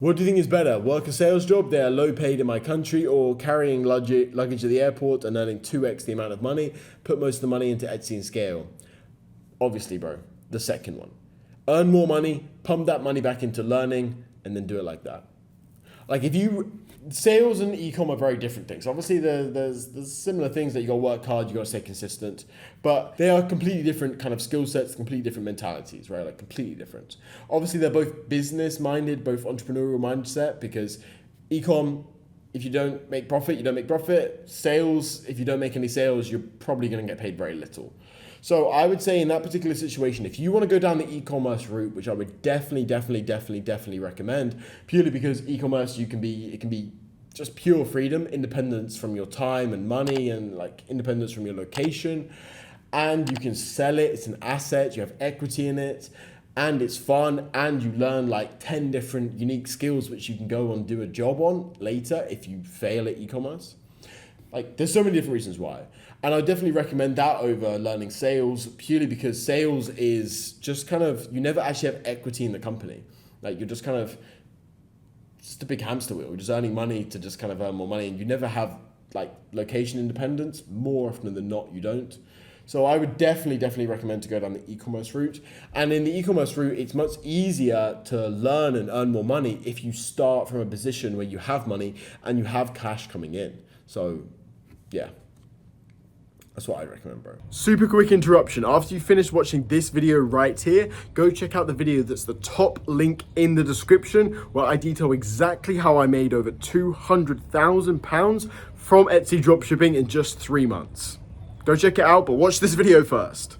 What do you think is better? Work a sales job, they are low paid in my country, or carrying luggage at the airport and earning 2x the amount of money, put most of the money into Etsy and scale? Obviously, bro, the second one. Earn more money, pump that money back into learning, and then do it like that. Like if you, sales and e-com are very different things. Obviously, there's similar things that you got to work hard, you got to stay consistent, but they are completely different kind of skill sets, completely different mentalities, right? Like completely different. Obviously, they're both business minded, both entrepreneurial mindset, because e-com, if you don't make profit, you don't make profit. Sales, if you don't make any sales, you're probably going to get paid very little. So I would say in that particular situation, if you want to go down the e-commerce route, which I would definitely recommend, purely because e-commerce, it can be just pure freedom, independence from your time and money, and like independence from your location, and you can sell it. It's an asset. You have equity in it, and it's fun, and you learn like 10 different unique skills which you can go and do a job on later if you fail at e-commerce. Like there's so many different reasons why. And I definitely recommend that over learning sales, purely because sales is just kind of, you never actually have equity in the company. Like you're just kind of, just a big hamster wheel. You're just earning money to just kind of earn more money, and you never have like location independence. More often than not, you don't. So I would definitely recommend to go down the e-commerce route. And in the e-commerce route, it's much easier to learn and earn more money if you start from a position where you have money and you have cash coming in. So yeah. That's what I'd recommend, bro. Super quick interruption. After you finish watching this video right here, go check out the video that's the top link in the description, where I detail exactly how I made over £200,000 from Etsy dropshipping in just 3 months. Go check it out, but watch this video first.